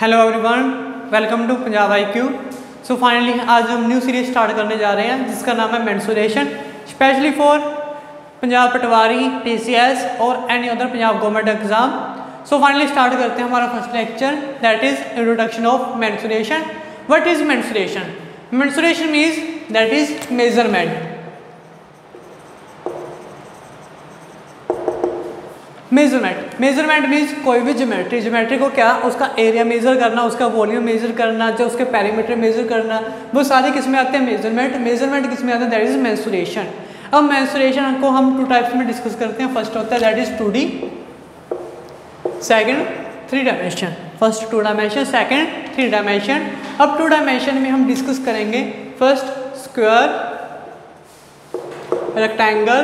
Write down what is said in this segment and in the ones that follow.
Hello everyone, welcome to Punjab IQ। So finally आज हम new series start करने जा रहे हैं जिसका नाम है mensuration, specially for Punjab Patwari, TCS और any other Punjab government exam. So finally start करते हैं हमारा first lecture, that is introduction of mensuration. What is mensuration? Mensuration means that is measurement. Measurement means कोई भी ज्योमेट्री को क्या उसका एरिया मेजर करना, उसका वॉल्यूम मेजर करना, जो उसके पैरामीटर मेजर करना, वो सारे किस में आते हैं? मेजरमेंट किस में आता है? That is mensuration. अब मेंसुरेशन को हम टू टाइप्स में डिस्कस करते हैं। फर्स्ट होता है that is 2D, second 3 dimension. First 2 dimension, second 3 dimension. अब 2 डायमेंशन में हम डिस्कस करेंगे फर्स्ट स्क्वायर, रेक्टेंगल,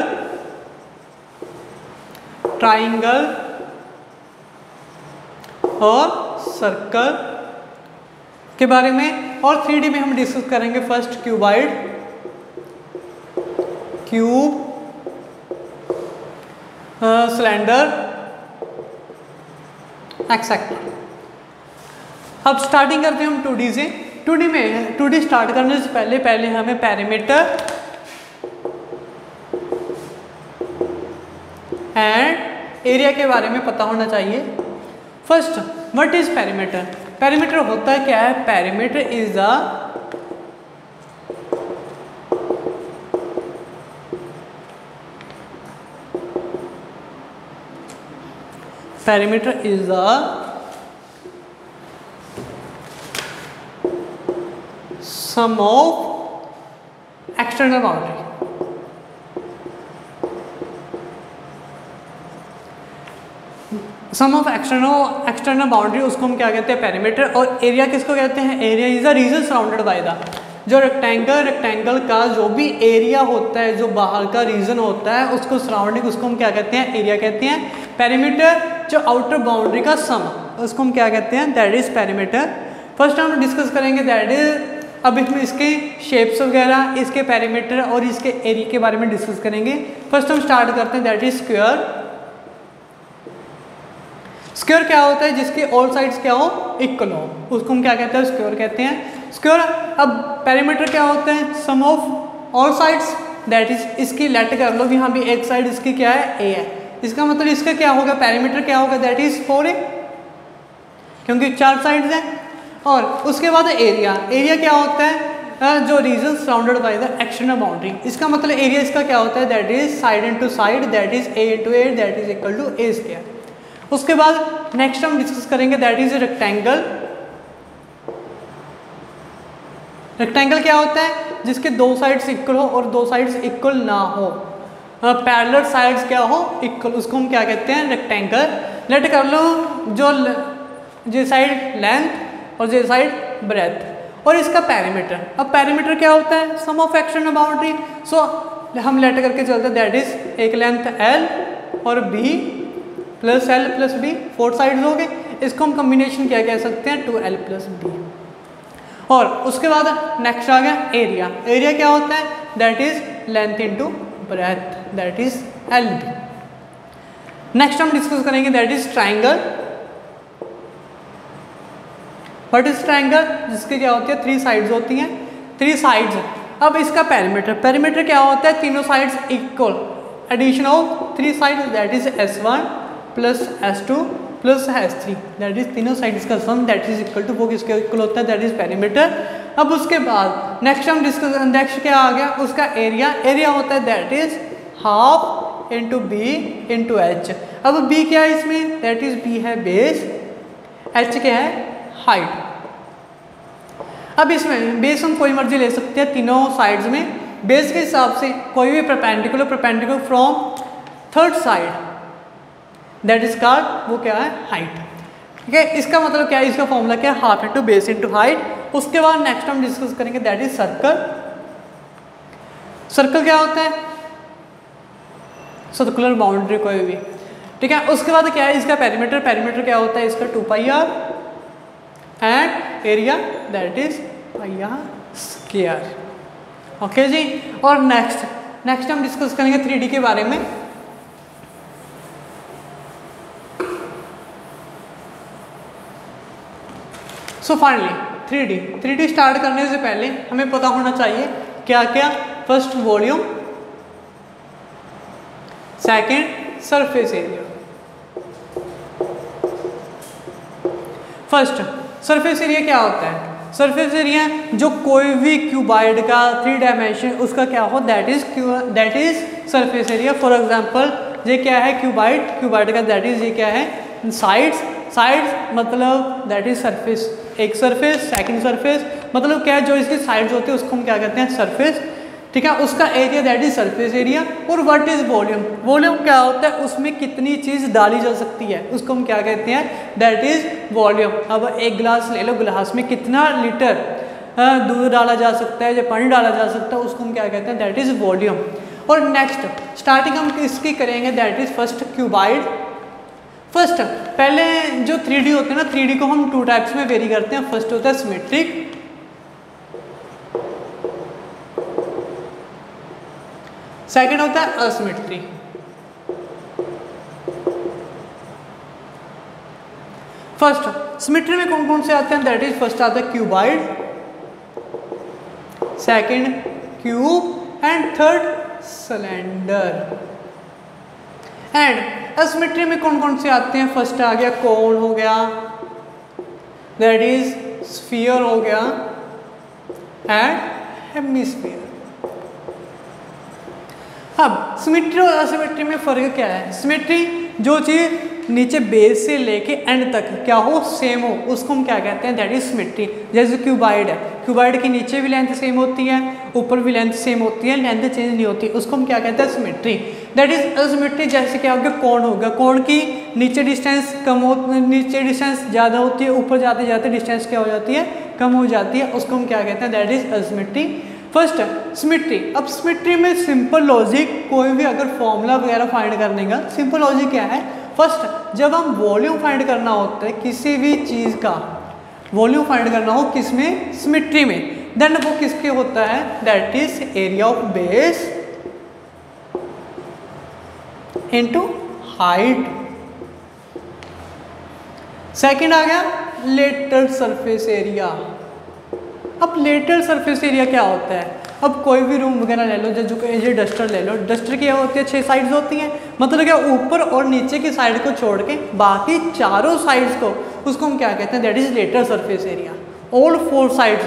ट्राइंगल और सर्कल के बारे में। और 3D में हम डिस्कस करेंगे first cuboid, cube, cylinder etcetera. अब स्टार्टिंग करते हैं हम 2D से। 2D स्टार्ट करने से पहले हमें पैरामीटर एंड एरिया के बारे में पता होना चाहिए। First, what is parameter? Parameter होता है क्या है? Parameter is the sum of external boundary. Sum of external boundary, उसको हम क्या कहते हैं? पैरामीटर। और एरिया किसको कहते हैं? Area is a region surrounded by the, जो रेक्टेंगल का जो भी एरिया होता है, जो बाहर का रीजन होता है, उसको सराउंडिंग, उसको हम क्या कहते हैं? एरिया कहते हैं। पैरामीटर जो आउटर बाउंड्री का सम, उसको हम क्या कहते हैं? That is parameter. फर्स्ट हम डिस्कस करेंगे दैट इज, अब इसमें इसके शेप्स वगैरह, इसके पैरामीटर और इसके एरिया के बारे में डिस्कस करेंगे। फर्स्ट हम स्टार्ट करते हैं दैट इज स्क्वायर। स्क्वायर क्या होता है? जिसके ऑल साइड्स क्या हो? इक्वल हो, उसको हम क्या कहते हैं? स्क्वायर कहते हैं। स्क्वायर। अब पैरामीटर क्या होता है? Sum of all sides, that is, इसकी लेट कर लो, यहाँ भी एक साइड इसकी क्या है? A है। इसका मतलब इसका क्या होगा? पैरामीटर क्या होगा? दैट इज 4A, क्योंकि 4 साइड्स हैं। और उसके बाद एरिया क्या होता है? जो region surrounded by the external boundary. इसका मतलब एरिया इसका क्या होता है? That is side into side, that is A into A, that is equal to A square. उसके बाद नेक्स्ट हम डिस्कस करेंगे दैट इज रेक्टेंगल। रेक्टेंगल क्या होता है? जिसके 2 साइड्स इक्वल हो और 2 साइड्स इक्वल ना हो, पैरेलल साइड्स क्या हो? इक्वल, उसको हम क्या कहते हैं? रेक्टेंगल। लेट कर लो जो साइड लेंथ और जो साइड ब्रेथ। और इसका पैरामीटर, अब पैरामीटर क्या होता है? Sum of external boundary. सो हम लेट करके चलते हैं दैट इज एक लेंथ L और B plus L plus B, 4 sides हो गए। इसको हम कॉम्बिनेशन क्या कह सकते हैं? 2L plus B। और उसके बाद नेक्स्ट आ गया एरिया। एरिया क्या होता है? That is length into breadth, that is LB। Next हम डिस्कस करेंगे that is triangle. What is triangle? जिसके क्या होती है? 3 साइड्स होती हैं, 3 साइड्स। अब इसका पैरामीटर क्या होता है? तीनों sides equal, addition of 3 sides, that is S1 plus S2 plus S3, that is तीनों साइड्स का sum, that is equal to, वो किसके इक्वल होता है? That is parameter. अब उसके बाद नेक्स्ट हम डिस्कस, नेक्स्ट क्या आ गया? उसका एरिया होता है that is half into B into H। अब B क्या है इसमें? दैट इज B है बेस, H क्या है? हाइट। अब इसमें बेस हम कोई मर्जी ले सकते हैं तीनों साइड्स में। बेस के हिसाब से कोई भी perpendicular from third side, that is called, वो क्या है? हाइट। ठीक है, इसका मतलब क्या है? इसका फॉर्मूला क्या है? Half into base into height. उसके बाद नेक्स्ट हम डिस्कस करेंगे दैट इज सर्कल। सर्कल क्या होता है? सर्कुलर बाउंड्री कोई भी। ठीक है, उसके बाद क्या है? इसका पैरामीटर क्या होता है? इसका 2πr and area that is πr square. Okay जी। और नेक्स्ट हम डिस्कस करेंगे 3D के बारे में। सो फाइनली 3D स्टार्ट करने से पहले हमें पता होना चाहिए क्या क्या। First volume, second surface area. First surface area क्या होता है? सरफेस एरिया जो कोई भी क्यूबाइड का 3 डायमेंशन उसका क्या हो, that is surface area. For example ये क्या है? क्यूबाइड का दैट इज ये क्या है? साइड्स मतलब दैट इज सरफेस। एक सरफेस, सेकंड सरफेस मतलब क्या है? जो इसकी साइड्स होती है उसको हम क्या कहते हैं? सरफेस। ठीक है, उसका area that is surface area. और व्हाट इज वॉल्यूम? वॉल्यूम क्या होता है? उसमें कितनी चीज़ डाली जा सकती है उसको हम क्या कहते हैं? That is volume. अब एक गिलास ले लो, गिलास में कितना लीटर दूध डाला जा सकता है या पानी डाला जा सकता है उसको हम क्या कहते हैं? That is volume. और नेक्स्ट स्टार्टिंग हम इसकी करेंगे that is first cuboid. First पहले जो 3D होते हैं ना, 3D को हम 2 टाइप्स में वेरी करते हैं। फर्स्ट होता है सिमेट्रिक, सेकंड होता है असिमेट्रिक। फर्स्ट सिमेट्री में कौन कौन से आते हैं? दैट इज फर्स्ट आता है cuboid, second cube and third cylinder. And asymmetry में कौन कौन से आते हैं? फर्स्ट आ गया कोन हो गया, दैट इज स्फीयर हो गया एंड हेमिस्फीयर। अब सिमेट्री और असिमेट्री में फर्क क्या है? सिमेट्री जो चीज नीचे बेस से लेके एंड तक क्या हो, सेम हो, उसको हम क्या कहते हैं? That is symmetry. जैसे क्यूबाइड है, क्यूबाइड की नीचे भी लेंथ सेम होती है, ऊपर भी लेंथ सेम होती है, लेंथ चेंज नहीं होती, उसको हम क्या कहते हैं? सिमेट्री। That is asymmetry. जैसे क्या हो गया? कोण हो गया, कोण की नीचे डिस्टेंस नीचे डिस्टेंस ज़्यादा होती है, ऊपर जाते जाते डिस्टेंस क्या हो जाती है? कम हो जाती है, उसको हम क्या कहते हैं? That is asymmetry. First symmetry. अब सिमेट्री में सिंपल लॉजिक, कोई भी अगर फॉर्मूला वगैरह फाइंड करने का सिंपल लॉजिक क्या है? फर्स्ट जब हम वॉल्यूम फाइंड करना होता है किसी भी चीज़ का, वॉल्यूम फाइंड करना हो किसमें? सिमेट्री में, देन वो किसके होता है? That is area of base into height. Second आ गया लेटरल सरफेस एरिया। अब लेटरल सरफेस एरिया क्या होता है? अब कोई भी रूम वगैरह ले लो, जो ये डस्टर ले लो, डस्टर की क्या होती है? 6 साइड्स होती हैं, मतलब क्या ऊपर और नीचे की साइड को छोड़ के बाकी चारों साइड्स को, उसको हम क्या कहते हैं? That is lateral surface area. All 4 sides,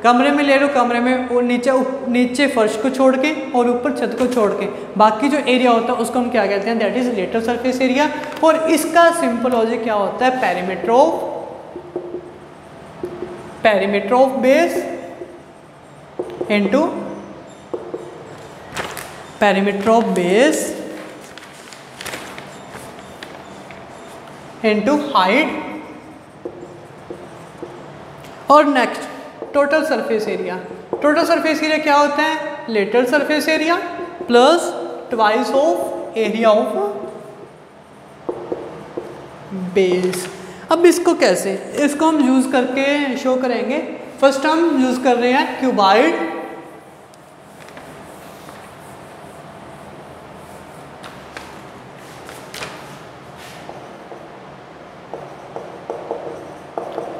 कमरे में ले लो, कमरे में और नीचे फर्श को छोड़ के और ऊपर छत को छोड़ के बाकी जो एरिया होता है उसको हम क्या कहते हैं? That is lateral surface area. और इसका सिंपल लॉजिक क्या होता है? Perimeter of base into perimeter of base into height. और next total surface area. Total surface area क्या होता है? Lateral surface area plus twice of area of base. अब इसको कैसे, इसको हम यूज करके शो करेंगे। फर्स्ट हम यूज कर रहे हैं cuboid,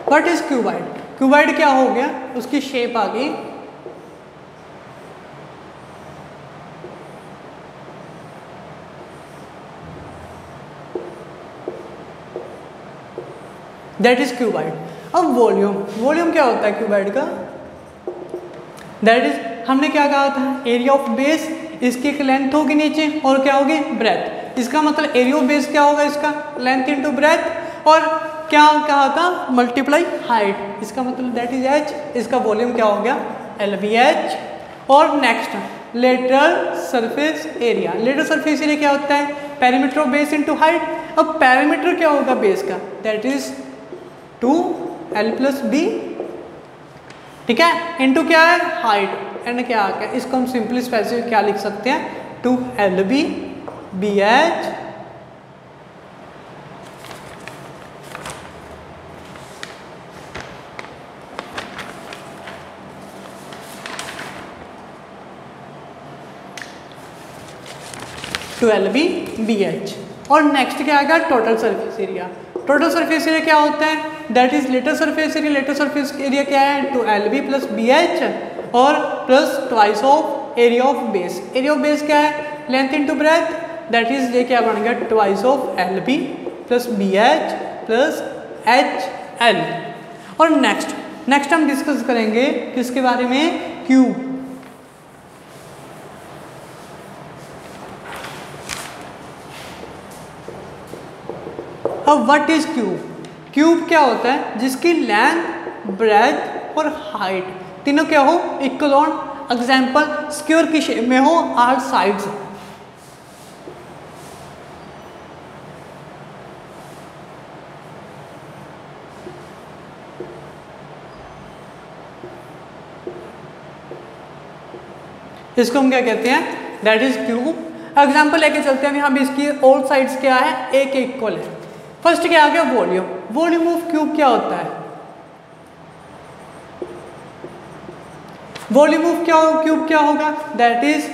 what is cuboid? Cuboid क्या हो गया? उसकी शेप आ गई दैट इज क्यूबाइड। अब वॉल्यूम क्या होता है क्यूबाइड का? दैट इज, हमने क्या कहा था? एरिया ऑफ बेस, इसकी एक लेंथ होगी नीचे और क्या होगी? ब्रेथ। इसका मतलब एरिया ऑफ बेस क्या होगा? इसका लेंथ इनटू ब्रेथ। और क्या कहा था? Multiply height. इसका मतलब दैट इज एच। इसका वॉल्यूम क्या हो गया? LBH। और next lateral surface area. Lateral surface area क्या होता है? Perimeter of base into height. अब पेरीमीटर क्या होगा बेस का? दैट इज 2L+B, ठीक है, इनटू क्या है? हाइट। एंड क्या आ गया? इसको हम सिंपली स्पेसिफिक क्या लिख सकते हैं? 2LB BH BH। और नेक्स्ट क्या आएगा? Total surface area. Total surface area क्या होता है? That is lateral surface area. Lateral surface area क्या है, two l b plus b h और plus twice of area of base. Area of base क्या है, length into breadth, that is ये क्या बन गया, twice of l b plus b h plus h l. और नेक्स्ट हम discuss करेंगे किसके बारे में, क्यूब। अब व्हाट इज क्यूब? क्यूब क्या होता है, जिसकी लेंथ ब्रेथ और हाइट तीनों क्या हो, इक्वल हो। एग्जाम्पल, स्क्वायर की शेप में हो, 8 साइड्स। इसको हम क्या कहते हैं, दैट इज क्यूब। एग्जाम्पल लेके चलते हैं, यहाँ भी इसकी ऑल साइड्स क्या है, एक इक्वल है। फर्स्ट क्या आ गया, वॉल्यूम। वॉल्यूम ऑफ क्यूब क्या होता है, वॉल्यूम ऑफ क्यूब क्या होगा, दैट इज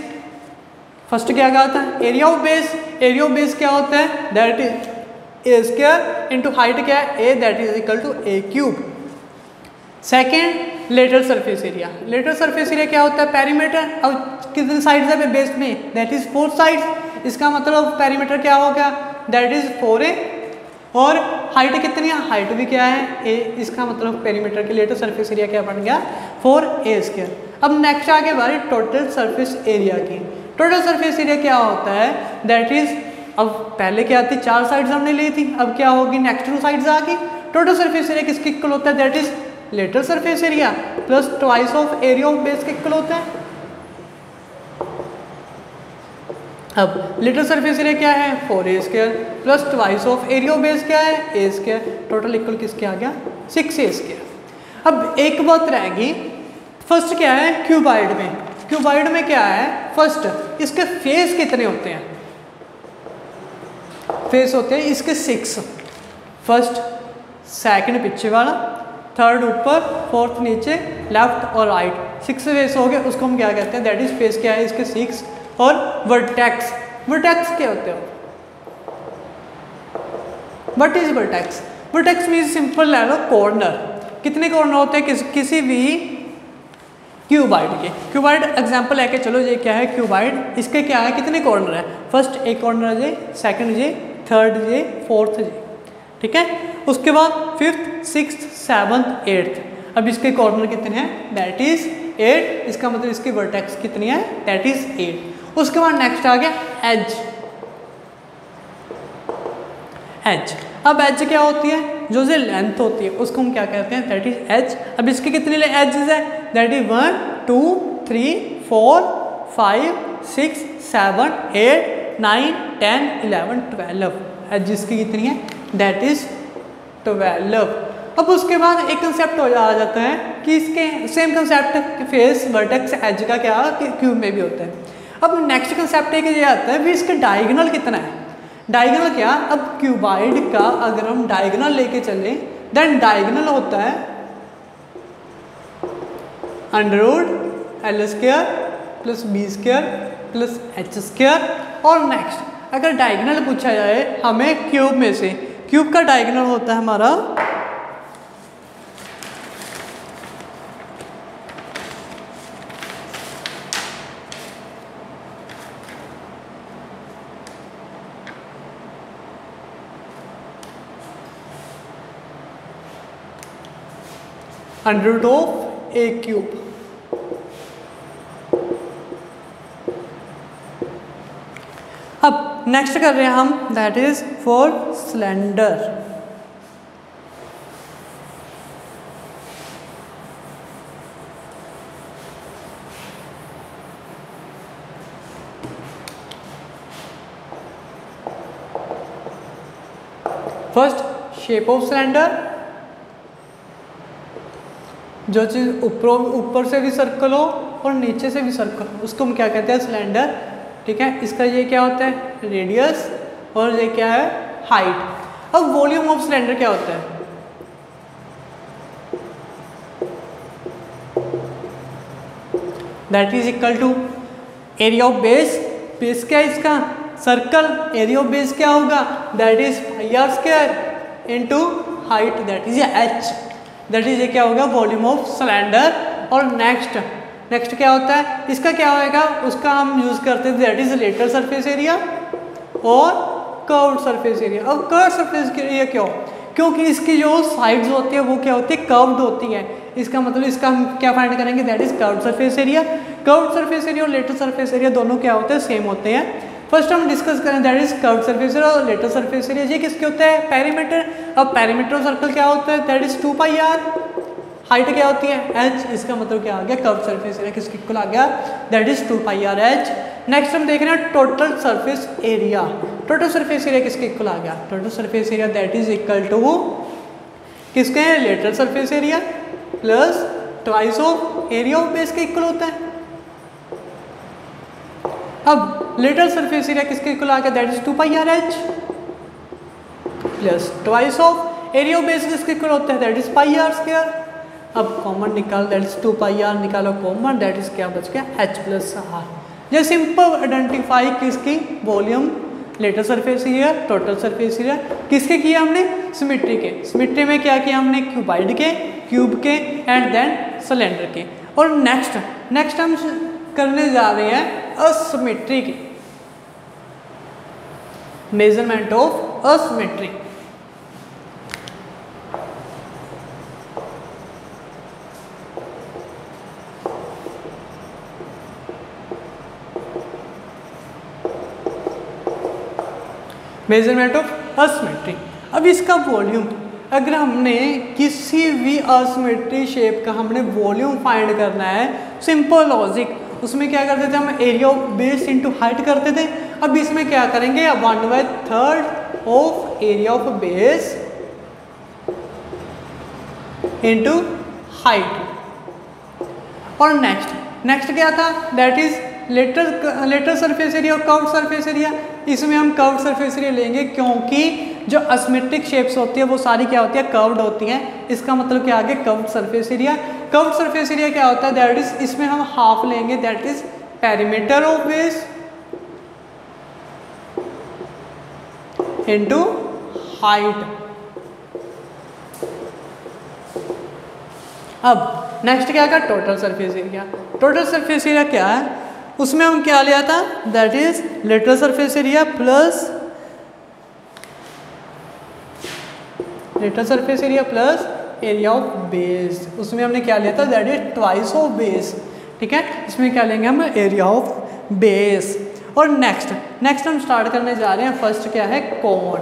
फर्स्ट क्या होता है, area of base. Area of base क्या होता है, that is a square into height क्या है, a, that is equal to a cube. Second, lateral surface area. Lateral surface area क्या होता है, पेरीमीटर। अब कितने साइड्स है बेस में, दैट इज 4 साइड्स। इसका मतलब पेरीमीटर क्या होगा, दैट इज 4a। और हाइट कितनी है, हाइट भी क्या है, a। इसका मतलब पेरीमीटर के लेटरल सरफेस एरिया क्या बन गया, 4a स्क्वायर। अब नेक्स्ट आगे बारी टोटल सरफेस एरिया की। टोटल सरफेस एरिया क्या होता है, दैट इज, अब पहले क्या थी, 4 साइड्स हमने ली थी, अब क्या होगी, नेक्स्ट 2 साइड्स आ गई। टोटल सरफेस एरिया किसके इक्वल होता है, that is lateral surface area plus twice of area of base के इक्वल होता है। अब लेटरल सरफेस एरिया क्या है, 4a square plus twice of area of base क्या है, a स्क्वायर। टोटल इक्वल किसके आ गया, 6a स्क्वायर। अब एक बात रहेगी, फर्स्ट क्या है, क्यूबाइड में। क्यूबाइड में क्या है, फर्स्ट इसके फेस कितने होते हैं, फेस होते हैं इसके 6। फर्स्ट, सेकंड पीछे वाला, थर्ड ऊपर, फोर्थ नीचे, लेफ्ट और राइट। 6 फेस हो गए, उसको हम क्या कहते हैं, दैट इज फेस क्या है इसके 6। और वर्टेक्स, वर्टेक्स क्या होते हैं, what is vertex? Vertex mean simple ले लो, कॉर्नर। कितने कॉर्नर होते हैं किसी भी क्यूबाइड के। क्यूबाइड एग्जांपल लेके चलो, ये क्या है क्यूबाइड, इसके क्या है, कितने कॉर्नर है, फर्स्ट एक कॉर्नर है, सेकंड ये, थर्ड ये, फोर्थ ये, ठीक है। उसके बाद 5th, 6th, 7th, 8th। अब इसके कॉर्नर कितने हैं, दैट इज 8। इसका मतलब इसकी वर्टेक्स कितनी है, दैट इज 8। उसके बाद नेक्स्ट आ गया एज। एज, अब एज क्या होती है, जो से लेंथ होती है उसको हम क्या कहते हैं, दैट इज एज। अब इसके कितने एजेस है, दैट इज 1 2 3 4 5 6 7 8 9 10 11 12। एज इसकी कितनी है, दैट इज 12। अब उसके बाद एक कंसेप्ट आ जाता है कि इसके same concept face vertex edge का क्या क्यूब में भी होता है। अब नेक्स्ट कंसेप्ट एक ये आता है भी इसका डायगोनल कितना है। डायगोनल क्या, अब क्यूबाइड का अगर हम डायगोनल लेके चले, देन डायगोनल होता है under root L square plus B square plus H square. और नेक्स्ट अगर डायगोनल पूछा जाए हमें क्यूब में से, क्यूब का डायगोनल होता है हमारा under root of a cube. अब नेक्स्ट कर रहे हैं हम, that is for cylinder. First, shape of cylinder. जो चीज़ ऊपर से भी सर्कल हो और नीचे से भी सर्कल हो उसको हम क्या कहते हैं, सिलेंडर, ठीक है। इसका ये क्या होता है, रेडियस, और ये क्या है, हाइट। अब वॉल्यूम ऑफ सिलेंडर क्या होता है, that is equal to area of base. Base क्या है इसका, सर्कल। एरिया ऑफ बेस क्या होगा, that is pi r square into height that is h, that is ये क्या होगा वॉल्यूम ऑफ सिलेंडर। और नेक्स्ट क्या होता है, इसका क्या होएगा, उसका हम यूज करते हैं that is lateral surface area और कर्व्ड सरफेस एरिया। अब कर्व्ड सरफेस एरिया क्यों, क्योंकि इसकी जो साइड्स होती है वो क्या होती है कर्व्ड होती है। इसका मतलब इसका हम क्या फाइंड करेंगे that is curved surface area. Curved surface area और लेटरल सरफेस एरिया दोनों क्या होते हैं सेम होते हैं। फर्स्ट हम डिस्कस करें that is curved surface area और लेटरल सरफेस एरिया। ये किसके होता है पेरीमीटर। अब पेरीमीटर ऑफ सर्कल क्या होता है दैट इज 2πr, हाइट क्या होती है h, इसका मतलब क्या आ गया कर्व्ड सरफेस एरिया किसके इक्वल आ गया दैट इज 2πrh। नेक्स्ट हम देख रहे हैं total surface area. Total surface area किसके इक्वल आ गया, total surface area that is equal to किसके lateral surface area plus twice of area of base के इक्वल होता है। अब लेटरल सरफेस एरिया किसके इक्वल आ गया that is 2πrh plus twice of area of base किसके इक्वल होता है दैट इज πr²। अब कॉमन निकाल दैट इज 2πr, निकालो कॉमन दैट इज क्या बच गया h प्लस r। ये सिंपल आइडेंटिफाई किसकी volume lateral surface area total surface area किसके किया हमने सिमेट्री के। सिमेट्री में क्या किया हमने क्यूबाइड के, क्यूब के एंड देन सिलेंडर के। और नेक्स्ट हम करने जा रहे हैं असिमेट्री की, measurement of asymmetry. Measurement of asymmetry. अब इसका वॉल्यूम, अगर हमने किसी भी असिमेट्री शेप का हमने वॉल्यूम फाइंड करना है, सिंपल लॉजिक, उसमें क्या करते थे हम area of base into height करते थे। अब इसमें क्या करेंगे 1/3 of area of base into height. और नेक्स्ट क्या था that is lateral surface area और कर्व्ड सरफेस एरिया। इसमें हम कर्व्ड सरफेस एरिया लेंगे क्योंकि जो असिमेट्रिक शेप्स होती है वो सारी क्या होती है कर्व्ड होती हैं। इसका मतलब क्या आ गया curved surface area. Curved surface area क्या होता है दैट इज, इसमें हम हाफ लेंगे that is perimeter of base into height. अब नेक्स्ट क्या का total surface area. Total surface area क्या है, उसमें हम क्या लिया था that is lateral surface area plus lateral surface area plus area of base. उसमें हमने क्या लिया था that is twice of base. ठीक है, इसमें क्या लेंगे हम एरिया ऑफ बेस। और नेक्स्ट हम स्टार्ट करने जा रहे हैं। फर्स्ट क्या है कोण।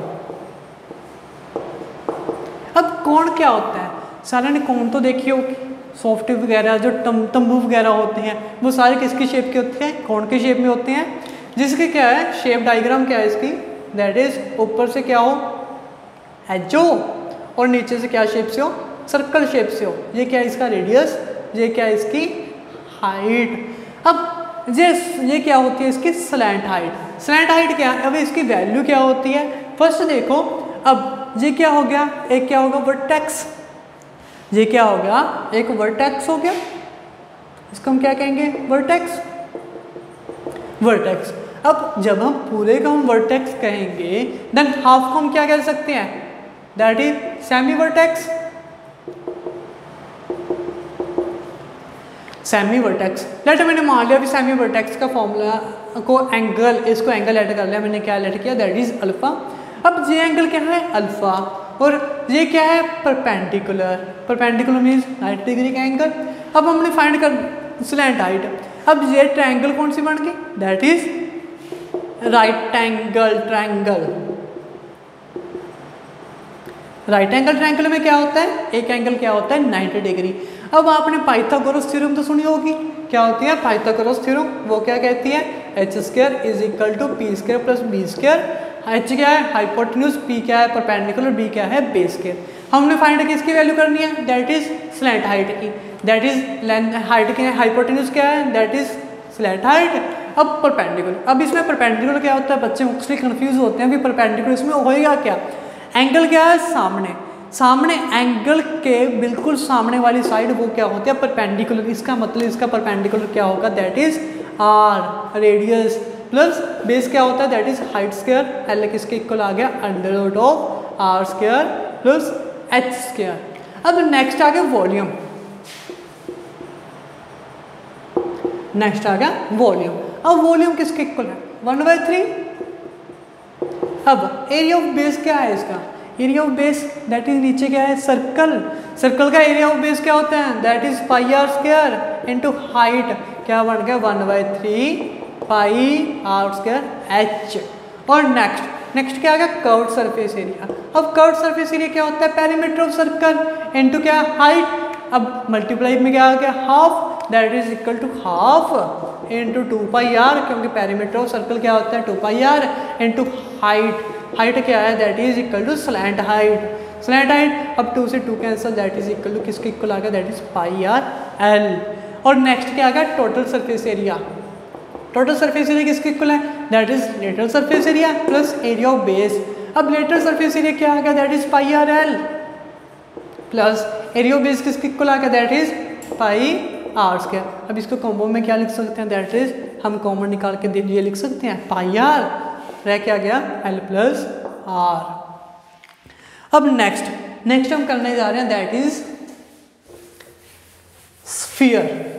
अब कोण क्या होता है, सारे ने कोण तो देखी होगी, सॉफ्ट वगैरह जो तंबू वगैरह होते हैं वो सारे किसकी शेप के होते हैं कोण के शेप में होते हैं। जिसके क्या है शेप डायग्राम क्या है इसकी दैट इज ऊपर से क्या हो एच हो और नीचे से क्या शेप से हो सर्कल शेप से हो। ये क्या है इसका रेडियस, ये क्या है इसकी हाइट। अब ये क्या होती है इसकी स्लैंट हाइट। स्लैंट हाइट क्या है, अब इसकी वैल्यू क्या होती है फर्स्ट देखो। अब ये क्या हो गया, एक क्या होगा वर्टेक्स, ये क्या हो गया एक वर्टेक्स हो गया, इसको हम क्या कहेंगे वर्टेक्स। अब जब हम पूरे को हम वर्टेक्स कहेंगे देन हाफ को हम क्या कह सकते हैं that is semi vertex. Semi vertex let मैंने मान लिया अभी सेमी वर्टेक्स का फॉर्मूला को एंगल, इसको एंगल ऐड कर लिया मैंने, क्या ऐड किया दैट इज अल्फा। अब ये एंगल क्या है अल्फा और ये क्या है परपेंडिकुलर मीन्स 90 डिग्री का एंगल। अब हमने फाइंड कर स्लैंट हाइट। अब ये ट्रायंगल कौन सी बन गई that is right angle triangle. Right angle triangle में क्या होता है एक एंगल क्या होता है 90 डिग्री। अब आपने पाइथागोरस थ्योरम तो सुनी होगी, क्या होती है पाइथागोरस थ्योरम, वो क्या कहती है h² is equal to p² plus b²। h क्या है हाइपोटेन्यूज, p क्या है परपेंडिकुलर, b क्या है बेस के। हमने फाइंड किसकी वैल्यू करनी है दैट इज स्लैंट हाइट की, दैट इज हाइट की हाइपोटेन्यूज क्या है दैट इज स्लैंट हाइट। अब परपेंडिकुलर, अब इसमें परपेंडिकुलर क्या होता है बच्चे मोस्टली कंफ्यूज होते हैं कि परपेंडिकुलर इसमें होएगा क्या। एंगल क्या है सामने एंगल के बिल्कुल सामने वाली साइड वो क्या होती है परपेंडिकुलर। इसका मतलब इसका परपेंडिकुलर क्या होगा that is r radius plus base क्या होता है that is height square. L किसके इक्वल आ गया under root of r² plus H square. अब नेक्स्ट आ गया वॉल्यूम, नेक्स्ट आ गया वॉल्यूम। अब वॉल्यूम किसके इक्वल है? 1/3। अब एरिया ऑफ बेस क्या है इसका? Area of base that is नीचे क्या है? सर्कल। सर्कल का एरिया ऑफ बेस क्या होता है? That is pi r square into height, क्या बन गया? 1/3 पाई आर स्क्वायर एच। और नेक्स्ट क्या आ गया? Curved surface area. अब कर्व्ड सरफेस एरिया क्या होता है? पेरीमीटर ऑफ सर्कल इनटू क्या? हाइट। अब मल्टीप्लाई में क्या आ गया? Half, that is equal to half into 2 pi r, क्योंकि पेरीमीटर ऑफ सर्कल क्या होता है? 2 pi r into height. Height क्या है? That is equal to slant height. Slant height, अब 2 से 2 cancel, that is equal to किसके इक्वल आ गया? That is pi r l. और नेक्स्ट क्या आ गया? Total surface area. Total surface area किसके इक्वल है? That is lateral surface area plus area of base. अब लेटरल सरफेस एरिया क्या आ गया? That is pi r l plus area of base किसके इक्वल आ गया? That is pi r square. अब इसको कॉम्बो में क्या लिख सकते हैं? दैट इज हम कॉमन निकाल के ये लिख सकते हैं पाई आर, रह क्या गया? L plus r. अब नेक्स्ट हम करने जा रहे हैं दैट इज स्फीयर।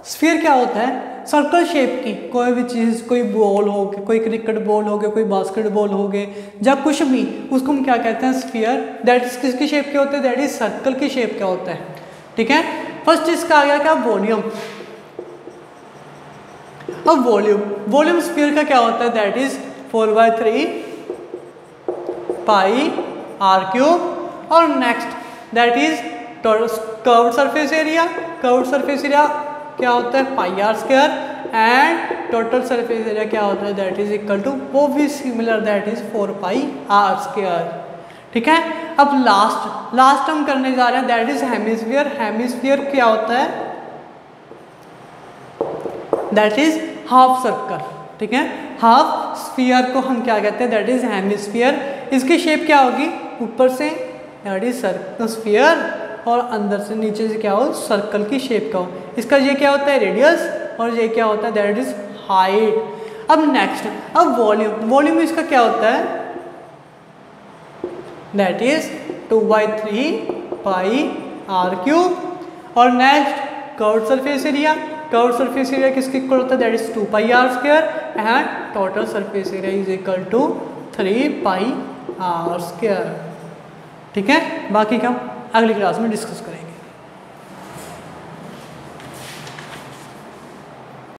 स्फीयर क्या होता है? सर्कल शेप की कोई भी चीज़, कोई बॉल हो गया, कोई क्रिकेट बॉल हो गया, कोई बास्केटबॉल हो गए, या कुछ भी, उसको हम क्या कहते हैं? स्फीयर। दैट इज किसकी शेप के होते हैं? दैट इज सर्कल की शेप का होता है। ठीक है। फर्स्ट इसका आ गया क्या? वॉल्यूम। अब वॉल्यूम स्फीयर का क्या होता है? That is 4/3 pi r cube. और next that is curved surface area. Curved surface area क्या होता है? Pi r square. And total surface area क्या होता है? दैट इज इक्वल टू, वो भी similar, that is 4 pi r square. ठीक है। अब लास्ट हम करने जा रहे हैं दैट इज हेमिस्फीयर। हेमिस्फीयर क्या होता है? That is half circle. ठीक है। हाफ स्फीयर को हम क्या कहते हैं? That is hemisphere. इसकी शेप क्या होगी? ऊपर say that is circle sphere, और अंदर से नीचे से क्या हो? सर्कल की शेप का हो। इसका ये क्या होता है? रेडियस, और ये क्या होता है? That is height. अब नेक्स्ट, अब वॉल्यूम इसका क्या होता है? That is 2/3 pi r cube. और next curved surface area. Curved surface area किसके इक्वल होता है? That is 2 pi r square. And total surface area is equal to 3 pi r square. ठीक है। बाकी का अगली क्लास में डिस्कस करेंगे।